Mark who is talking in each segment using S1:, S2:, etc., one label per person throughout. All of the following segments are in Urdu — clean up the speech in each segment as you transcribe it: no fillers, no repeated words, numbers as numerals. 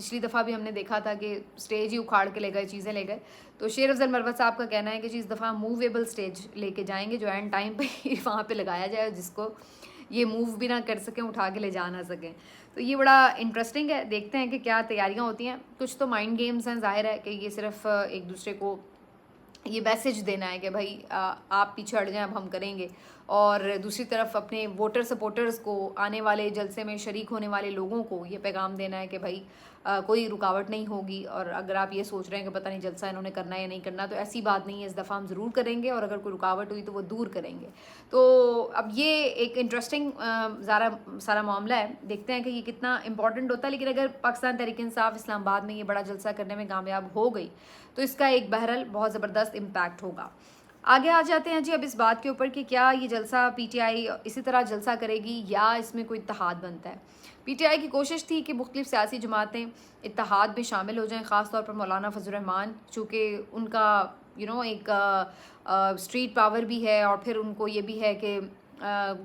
S1: پچھلی دفعہ بھی ہم نے دیکھا تھا کہ اسٹیج ہی اکھاڑ کے لے گئے، چیزیں لے گئے. تو شیر افضل مروت صاحب کا کہنا ہے کہ اس دفعہ موویبل اسٹیج لے کے جائیں گے جو اینڈ ٹائم پہ وہاں پہ لگایا جائے، جس کو یہ موو بھی نہ کر سکیں، اٹھا کے لے جا نہ سکیں. تو یہ بڑا انٹرسٹنگ ہے. دیکھتے ہیں کہ کیا تیاریاں ہوتی ہیں. کچھ تو مائنڈ گیمز ہیں، ظاہر ہے کہ یہ صرف ایک دوسرے کو یہ میسج دینا ہے کہ بھائی آپ پیچھے ہٹ جائیں، اب ہم کریں گے. اور دوسری طرف اپنے ووٹر سپورٹرز کو، آنے والے جلسے میں شریک ہونے والے لوگوں کو یہ پیغام دینا ہے کہ بھائی کوئی رکاوٹ نہیں ہوگی. اور اگر آپ یہ سوچ رہے ہیں کہ پتہ نہیں جلسہ انہوں نے کرنا ہے یا نہیں کرنا، تو ایسی بات نہیں ہے. اس دفعہ ہم ضرور کریں گے، اور اگر کوئی رکاوٹ ہوئی تو وہ دور کریں گے. تو اب یہ ایک انٹرسٹنگ سارا معاملہ ہے. دیکھتے ہیں کہ یہ کتنا امپورٹنٹ ہوتا ہے. لیکن اگر پاکستان تحریک انصاف اسلام آباد میں یہ بڑا جلسہ کرنے میں کامیاب ہو گئی تو اس کا ایک بہرحال بہت زبردست امپیکٹ ہوگا. آگے آ جاتے ہیں جی اب اس بات کے اوپر کہ کیا یہ جلسہ پی ٹی آئی اسی طرح جلسہ کرے گی یا اس میں کوئی اتحاد بنتا ہے. پی ٹی آئی کی کوشش تھی کہ مختلف سیاسی جماعتیں اتحاد میں شامل ہو جائیں، خاص طور پر مولانا فضل الرحمان، چونکہ ان کا ایک اسٹریٹ پاور بھی ہے، اور پھر ان کو یہ بھی ہے کہ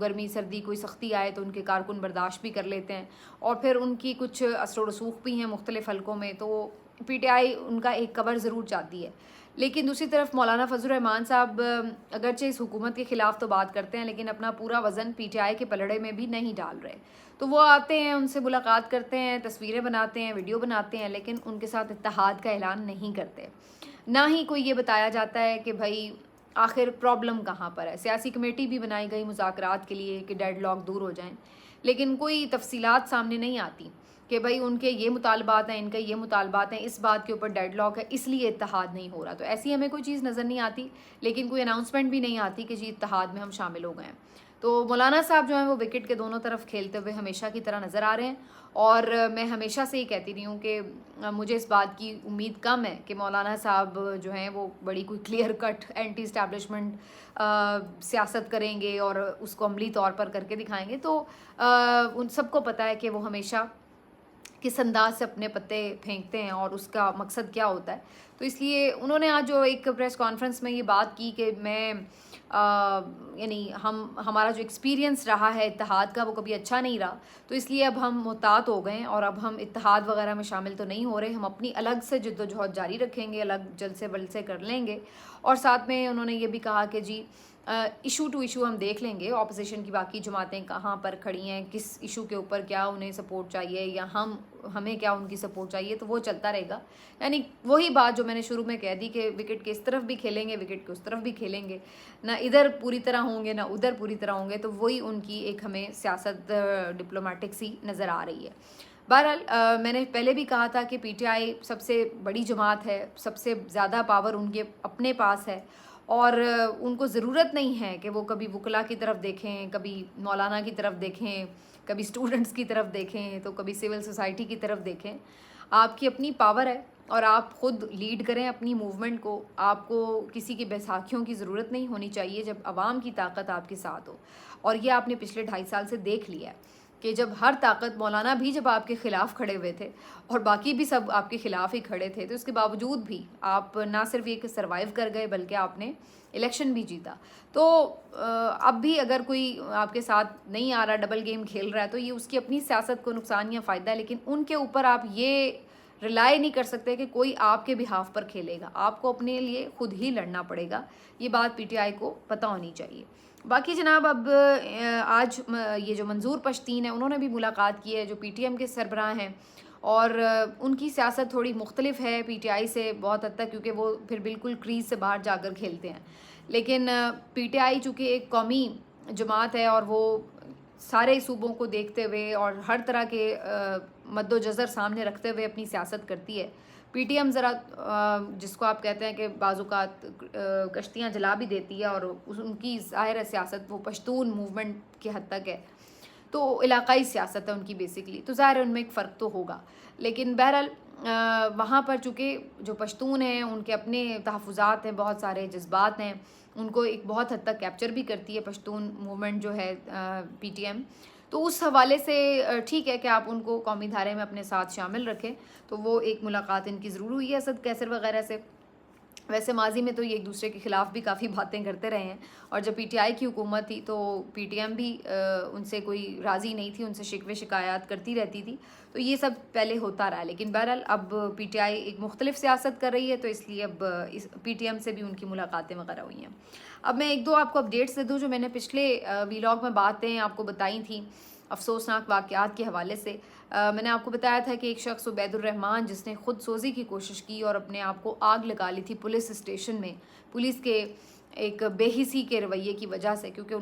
S1: گرمی سردی کوئی سختی آئے تو ان کے کارکن برداشت بھی کر لیتے ہیں، اور پھر ان کی کچھ اثر و رسوخ بھی ہیں مختلف حلقوں میں. تو پی ٹی آئی ان کا ایک کور ضرور چاہتی ہے. لیکن دوسری طرف مولانا فضل الرحمان صاحب اگرچہ اس حکومت کے خلاف تو بات کرتے ہیں، لیکن اپنا پورا وزن پی ٹی آئی کے پلڑے میں بھی نہیں ڈال رہے. تو وہ آتے ہیں، ان سے ملاقات کرتے ہیں، تصویریں بناتے ہیں، ویڈیو بناتے ہیں، لیکن ان کے ساتھ اتحاد کا اعلان نہیں کرتے. نہ ہی کوئی یہ بتایا جاتا ہے کہ بھائی آخر پرابلم کہاں پر ہے. سیاسی کمیٹی بھی بنائی گئی مذاکرات کے لیے کہ ڈیڈ لاک دور ہو جائیں، لیکن کوئی تفصیلات سامنے نہیں آتی کہ بھائی ان کے یہ مطالبات ہیں، ان کے یہ مطالبات ہیں، اس بات کے اوپر ڈیڈ لاک ہے، اس لیے اتحاد نہیں ہو رہا. تو ایسی ہمیں کوئی چیز نظر نہیں آتی، لیکن کوئی اناؤنسمنٹ بھی نہیں آتی کہ جی اتحاد میں ہم شامل ہو گئے ہیں. تو مولانا صاحب جو ہیں وہ وکٹ کے دونوں طرف کھیلتے ہوئے ہمیشہ کی طرح نظر آ رہے ہیں. اور میں ہمیشہ سے یہ کہتی رہی ہوں کہ مجھے اس بات کی امید کم ہے کہ مولانا صاحب جو ہیں وہ بڑی کوئی کلیئر کٹ اینٹی اسٹیبلشمنٹ سیاست کریں گے اور اس کو عملی طور پر کر کے دکھائیں گے. تو ان سب کو پتہ ہے کہ وہ ہمیشہ کس انداز سے اپنے پتے پھینکتے ہیں اور اس کا مقصد کیا ہوتا ہے. تو اس لیے انہوں نے آج جو ایک پریس کانفرنس میں یہ بات کی کہ میں ہمارا جو ایکسپیرینس رہا ہے اتحاد کا وہ کبھی اچھا نہیں رہا، تو اس لیے اب ہم محتاط ہو گئے اور اب ہم اتحاد وغیرہ میں شامل تو نہیں ہو رہے. ہم اپنی الگ سے جد و جہد جاری رکھیں گے، الگ جلسے بلسے کر لیں گے. اور ساتھ میں انہوں نے یہ بھی کہا کہ جی ایشو ٹو ایشو ہم دیکھ لیں گے، اپوزیشن کی باقی جماعتیں کہاں پر کھڑی ہیں، کس ایشو کے اوپر کیا انہیں سپورٹ چاہیے یا ہمیں کیا ان کی سپورٹ چاہیے، تو وہ چلتا رہے گا. یعنی وہی بات جو میں نے شروع میں کہہ دی کہ وکٹ کے اس طرف بھی کھیلیں گے، وکٹ کے اس طرف بھی کھیلیں گے، نہ ادھر پوری طرح ہوں گے نہ ادھر پوری طرح ہوں گے. تو وہی ان کی ایک ہمیں سیاست ڈپلومیٹک سی نظر آ رہی ہے. بہرحال میں نے پہلے بھی کہا تھا کہ پی ٹی آئی سب سے بڑی جماعت ہے، سب سے زیادہ پاور ان کے اپنے پاس ہے، اور ان کو ضرورت نہیں ہے کہ وہ کبھی وکلا کی طرف دیکھیں، کبھی مولانا کی طرف دیکھیں، کبھی اسٹوڈنٹس کی طرف دیکھیں، تو کبھی سول سوسائٹی کی طرف دیکھیں. آپ کی اپنی پاور ہے اور آپ خود لیڈ کریں اپنی موومنٹ کو. آپ کو کسی کی بیساکھیوں کی ضرورت نہیں ہونی چاہیے جب عوام کی طاقت آپ کے ساتھ ہو. اور یہ آپ نے پچھلے 2.5 سال سے دیکھ لیا ہے کہ جب ہر طاقت، مولانا بھی جب آپ کے خلاف کھڑے ہوئے تھے اور باقی بھی سب آپ کے خلاف ہی کھڑے تھے، تو اس کے باوجود بھی آپ نہ صرف یہ کہ سروائیو کر گئے بلکہ آپ نے الیکشن بھی جیتا. تو اب بھی اگر کوئی آپ کے ساتھ نہیں آ رہا، ڈبل گیم کھیل رہا ہے، تو یہ اس کی اپنی سیاست کو نقصان یا فائدہ ہے. لیکن ان کے اوپر آپ یہ ریلائی نہیں کر سکتے کہ کوئی آپ کے بہاف پر کھیلے گا. آپ کو اپنے لیے خود ہی لڑنا پڑے گا. یہ بات پی ٹی آئی کو پتہ ہونی چاہیے. باقی جناب اب آج یہ جو منظور پشتین ہیں انہوں نے بھی ملاقات کی ہے جو پی ٹی ایم کے سربراہ ہیں، اور ان کی سیاست تھوڑی مختلف ہے پی ٹی آئی سے بہت حد تک، کیونکہ وہ پھر بالکل کریز سے باہر جا کر کھیلتے ہیں. لیکن پی ٹی آئی چونکہ ایک قومی جماعت ہے اور وہ سارے صوبوں کو دیکھتے ہوئے اور ہر طرح کے مد و جزر سامنے رکھتے ہوئے اپنی سیاست کرتی ہے. پی ٹی ایم ذرا جس کو آپ کہتے ہیں کہ بعض اوقات کشتیاں جلا بھی دیتی ہے، اور ان کی ظاہر سیاست وہ پشتون موومنٹ کی حد تک ہے، تو علاقائی سیاست ہے ان کی بیسکلی، تو ظاہر ان میں ایک فرق تو ہوگا. لیکن بہرحال وہاں پر چونکہ جو پشتون ہیں ان کے اپنے تحفظات ہیں، بہت سارے جذبات ہیں، ان کو ایک بہت حد تک کیپچر بھی کرتی ہے پشتون موومنٹ جو ہے پی ٹی ایم. تو اس حوالے سے ٹھیک ہے کہ آپ ان کو قومی دھارے میں اپنے ساتھ شامل رکھیں. تو وہ ایک ملاقات ان کی ضرور ہوئی ہے اسد کیسر وغیرہ سے. ویسے ماضی میں تو یہ ایک دوسرے کے خلاف بھی کافی باتیں کرتے رہے ہیں، اور جب پی ٹی آئی کی حکومت تھی تو پی ٹی ایم بھی ان سے کوئی راضی نہیں تھی، ان سے شکوے شکایات کرتی رہتی تھی، تو یہ سب پہلے ہوتا رہا. لیکن بہرحال اب پی ٹی آئی ایک مختلف سیاست کر رہی ہے، تو اس لیے اب اس پی ٹی ایم سے بھی ان کی ملاقاتیں وغیرہ ہوئی ہیں. اب میں ایک دو آپ کو اپڈیٹس دے دوں جو میں نے پچھلے ویلاگ میں باتیں آپ کو بتائی تھیں افسوسناک واقعات کے حوالے سے. میں نے آپ کو بتایا تھا کہ ایک شخص عبید الرحمان جس نے خود سوزی کی کوشش کی اور اپنے آپ کو آگ لگا لی تھی پولیس اسٹیشن میں، پولیس کے ایک بے حسی کے رویے کی وجہ سے، کیونکہ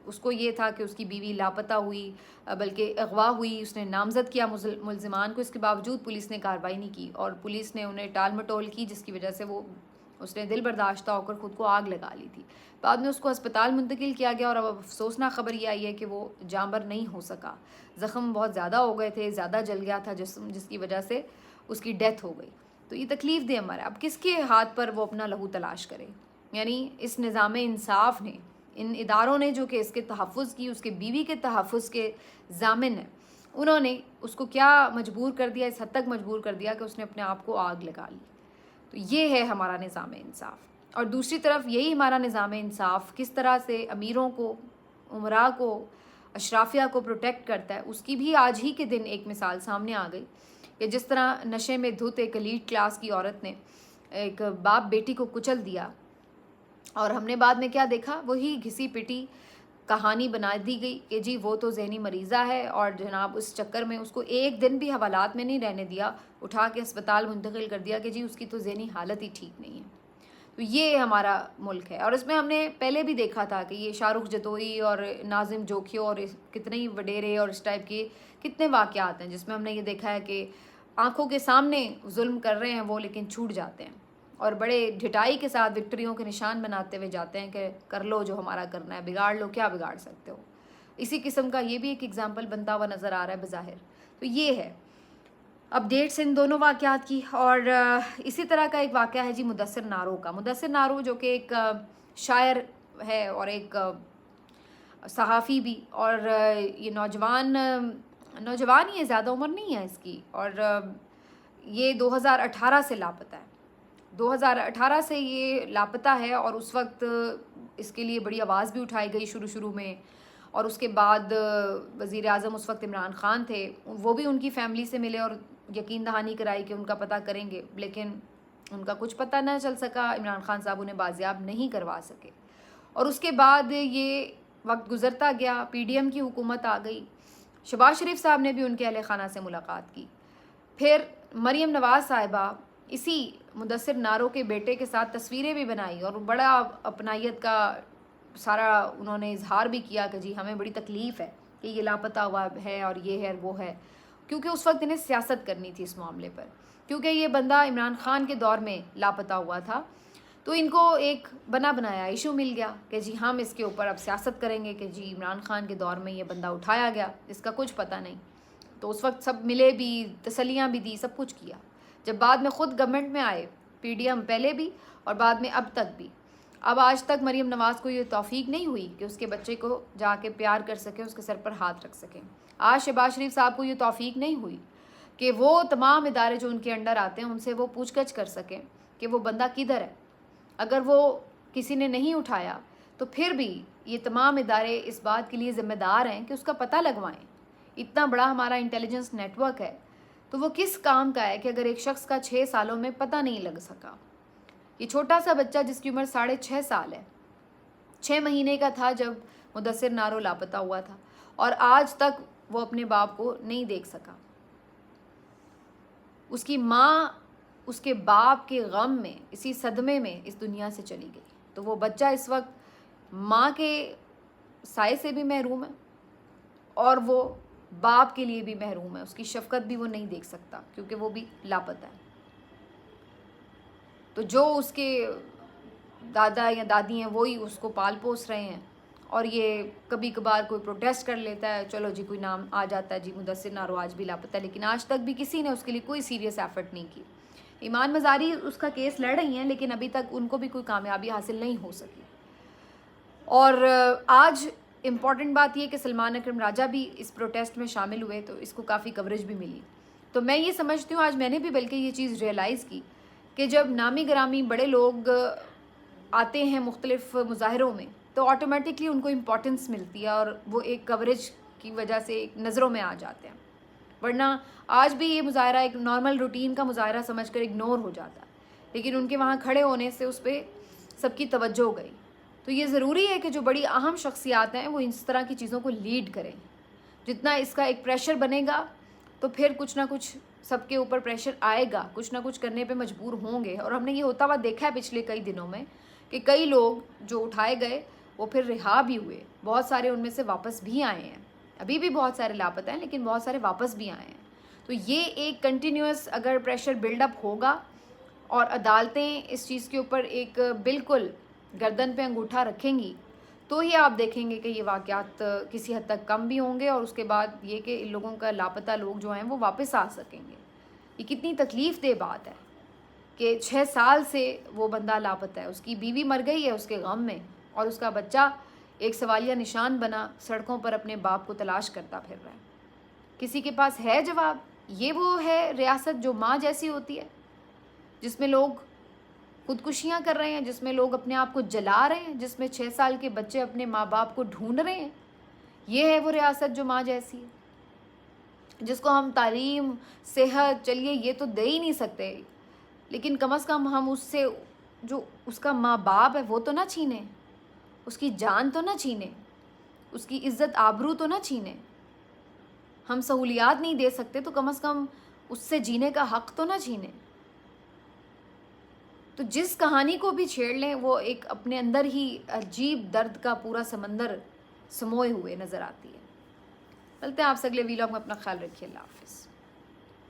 S1: اس کو یہ تھا کہ اس کی بیوی لاپتہ ہوئی، بلکہ اغوا ہوئی. اس نے نامزد کیا ملزمان کو، اس کے باوجود پولیس نے کارروائی نہیں کی اور پولیس نے انہیں ٹال مٹول کی، جس کی وجہ سے اس نے دل برداشتہ ہو کر خود کو آگ لگا لی تھی. بعد میں اس کو ہسپتال منتقل کیا گیا اور اب افسوسناک خبر یہ آئی ہے کہ وہ جانبر نہیں ہو سکا. زخم بہت زیادہ ہو گئے تھے، زیادہ جل گیا تھا جسم، جس کی وجہ سے اس کی ڈیتھ ہو گئی. تو یہ تکلیف دہ عمر ہے. اب کس کے ہاتھ پر وہ اپنا لہو تلاش کرے؟ یعنی اس نظام انصاف نے، ان اداروں نے جو کہ اس کے تحفظ کی، اس کے بیوی کے تحفظ کے ضامن ہیں، انہوں نے اس کو کیا مجبور کر دیا، اس حد تک مجبور کر دیا کہ اس نے اپنے آپ کو آگ لگا لی. تو یہ ہے ہمارا نظام انصاف. اور دوسری طرف یہی ہمارا نظام انصاف کس طرح سے امیروں کو، عمراء کو، اشرافیہ کو پروٹیکٹ کرتا ہے، اس کی بھی آج ہی کے دن ایک مثال سامنے آ گئی کہ جس طرح نشے میں دھت ایک ایلیٹ کلاس کی عورت نے ایک باپ بیٹی کو کچل دیا، اور ہم نے بعد میں کیا دیکھا، وہی گھسی پٹی کہانی بنا دی گئی کہ جی وہ تو ذہنی مریضہ ہے، اور جناب اس چکر میں اس کو ایک دن بھی حوالات میں نہیں رہنے دیا، اٹھا کے اسپتال منتقل کر دیا کہ جی اس کی تو ذہنی حالت ہی ٹھیک نہیں ہے. تو یہ ہمارا ملک ہے. اور اس میں ہم نے پہلے بھی دیکھا تھا کہ یہ شاہ رخ جتوئی اور ناظم جوکھیو اور کتنے ہی وڈیرے اور اس ٹائپ کے کتنے واقعات ہیں جس میں ہم نے یہ دیکھا ہے کہ آنکھوں کے سامنے ظلم کر رہے ہیں وہ، لیکن چھوٹ جاتے ہیں اور بڑے ڈھٹائی کے ساتھ وکٹریوں کے نشان بناتے ہوئے جاتے ہیں کہ کر لو جو ہمارا کرنا ہے، بگاڑ لو، کیا بگاڑ سکتے ہو. اسی قسم کا یہ بھی ایک ایگزامپل بنتا ہوا نظر آ رہا ہے بظاہر. تو یہ ہے اپڈیٹس ان دونوں واقعات کی. اور اسی طرح کا ایک واقعہ ہے جی مدثر نارو کا. مدثر نارو جو کہ ایک شاعر ہے اور ایک صحافی بھی، اور یہ نوجوان ہی ہے، زیادہ عمر نہیں ہے اس کی، اور یہ 2018 سے لاپتہ ہے. 2018 سے یہ لاپتہ ہے، اور اس وقت اس کے لیے بڑی آواز بھی اٹھائی گئی شروع میں، اور اس کے بعد وزیر اعظم اس وقت عمران خان تھے، وہ بھی ان کی فیملی سے ملے اور یقین دہانی کرائی کہ ان کا پتہ کریں گے، لیکن ان کا کچھ پتہ نہ چل سکا. عمران خان صاحب انہیں بازیاب نہیں کروا سکے. اور اس کے بعد یہ وقت گزرتا گیا، پی ڈی ایم کی حکومت آ گئی. شہباز شریف صاحب نے بھی ان کے اہل خانہ سے ملاقات کی. پھر مریم نواز صاحبہ اسی مدثر نارو کے بیٹے کے ساتھ تصویریں بھی بنائی اور بڑا اپنائیت کا سارا انہوں نے اظہار بھی کیا کہ جی ہمیں بڑی تکلیف ہے کہ یہ لاپتہ ہوا ہے اور یہ ہے وہ ہے، کیونکہ اس وقت انہیں سیاست کرنی تھی اس معاملے پر، کیونکہ یہ بندہ عمران خان کے دور میں لاپتہ ہوا تھا. تو ان کو ایک بنا بنایا ایشو مل گیا کہ جی ہم اس کے اوپر اب سیاست کریں گے کہ جی عمران خان کے دور میں یہ بندہ اٹھایا گیا، اس کا کچھ پتہ نہیں. تو اس وقت سب ملے بھی، تسلیاں بھی دی، سب کچھ کیا. جب بعد میں خود گورنمنٹ میں آئے پی ڈی ایم، پہلے بھی اور بعد میں اب تک بھی، اب آج تک مریم نواز کو یہ توفیق نہیں ہوئی کہ اس کے بچے کو جا کے پیار کر سکیں، اس کے سر پر ہاتھ رکھ سکیں. آج شہباز شریف صاحب کو یہ توفیق نہیں ہوئی کہ وہ تمام ادارے جو ان کے انڈر آتے ہیں ان سے وہ پوچھ گچھ کر سکیں کہ وہ بندہ کدھر ہے. اگر وہ کسی نے نہیں اٹھایا تو پھر بھی یہ تمام ادارے اس بات کے لیے ذمہ دار ہیں کہ اس کا پتہ لگوائیں. اتنا بڑا ہمارا انٹیلیجنس نیٹ ورک ہے تو وہ کس کام کا ہے کہ اگر ایک شخص کا 6 سالوں میں پتہ نہیں لگ سکا. یہ چھوٹا سا بچہ جس کی عمر 6.5 سال ہے، 6 مہینے کا تھا جب مدثر نارو لاپتہ ہوا تھا، اور آج تک وہ اپنے باپ کو نہیں دیکھ سکا. اس کی ماں اس کے باپ کے غم میں، اسی صدمے میں اس دنیا سے چلی گئی. تو وہ بچہ اس وقت ماں کے سائے سے بھی محروم ہے اور وہ باپ کے لیے بھی محروم ہے. اس کی شفقت بھی وہ نہیں دیکھ سکتا کیونکہ وہ بھی لاپتہ ہے. تو جو اس کے دادا یا دادی ہیں وہی اس کو پال پوس رہے ہیں، اور یہ کبھی کبھار کوئی پروٹیسٹ کر لیتا ہے، چلو جی کوئی نام آ جاتا ہے، جی مدثر نارو آج بھی لاپتہ ہے، لیکن آج تک بھی کسی نے اس کے لیے کوئی سیریس ایفرٹ نہیں کی. ایمان مزاری اس کا کیس لڑ رہی ہیں لیکن ابھی تک ان کو بھی کوئی کامیابی حاصل نہیں ہو سکی. اور آج امپورٹنٹ بات یہ کہ سلمان اکرم راجہ بھی اس پروٹیسٹ میں شامل ہوئے تو اس کو کافی کوریج بھی ملی. تو میں یہ سمجھتی ہوں، آج میں نے بھی بلکہ یہ چیز ریئلائز کی کہ جب نامی گرامی بڑے لوگ آتے ہیں مختلف مظاہروں میں تو آٹومیٹکلی ان کو امپورٹنس ملتی ہے اور وہ ایک کوریج کی وجہ سے ایک نظروں میں آ جاتے ہیں، ورنہ آج بھی یہ مظاہرہ ایک نارمل روٹین کا مظاہرہ سمجھ کر اگنور ہو جاتا ہے، لیکن ان کے وہاں کھڑے ہونے سے اس پہ سب کی توجہ ہو گئی۔ تو یہ ضروری ہے کہ جو بڑی اہم شخصیات ہیں وہ اس طرح کی چیزوں کو لیڈ کریں۔ جتنا اس کا ایک پریشر بنے گا تو پھر کچھ نہ کچھ سب کے اوپر پریشر آئے گا، کچھ نہ کچھ کرنے پہ مجبور ہوں گے، اور ہم نے یہ ہوتا ہوا دیکھا ہے پچھلے کئی دنوں میں کہ کئی لوگ جو اٹھائے گئے وہ پھر رہا بھی ہوئے، بہت سارے ان میں سے واپس بھی آئے ہیں، ابھی بھی بہت سارے لاپتہ ہیں لیکن بہت سارے واپس بھی آئے ہیں۔ تو یہ ایک کنٹینیوس اگر پریشر بلڈ اپ ہوگا اور عدالتیں اس چیز کے اوپر ایک بالکل گردن پہ انگوٹھا رکھیں گی تو ہی آپ دیکھیں گے کہ یہ واقعات کسی حد تک کم بھی ہوں گے، اور اس کے بعد یہ کہ ان لوگوں کا لاپتہ لوگ جو ہیں وہ واپس آ سکیں گے۔ یہ کتنی تکلیف دہ بات ہے کہ 6 سال سے وہ بندہ لاپتہ ہے، اس کی بیوی مر گئی ہے اس کے غم میں، اور اس کا بچہ ایک سوالیہ نشان بنا سڑکوں پر اپنے باپ کو تلاش کرتا پھر رہا ہے۔ کسی کے پاس ہے جواب؟ یہ وہ ہے ریاست جو ماں جیسی ہوتی ہے، جس میں لوگ خودکشیاں کر رہے ہیں، جس میں لوگ اپنے آپ کو جلا رہے ہیں، جس میں 6 سال کے بچے اپنے ماں باپ کو ڈھونڈ رہے ہیں؟ یہ ہے وہ ریاست جو ماں جیسی ہے، جس کو ہم تعلیم، صحت، چلیے یہ تو دے ہی نہیں سکتے، لیکن کم از کم ہم اس سے جو اس کا ماں باپ ہے وہ تو نہ چھینیں، اس کی جان تو نہ چھینیں، اس کی عزت آبرو تو نہ چھینیں۔ ہم سہولیات نہیں دے سکتے تو کم از کم اس سے جینے کا حق تو نہ چھینیں۔ تو جس کہانی کو بھی چھیڑ لیں وہ ایک اپنے اندر ہی عجیب درد کا پورا سمندر سموئے ہوئے نظر آتی ہے۔ ملتے ہیں آپ سے اگلے ویلاگ میں، اپنا خیال رکھیے، اللہ حافظ۔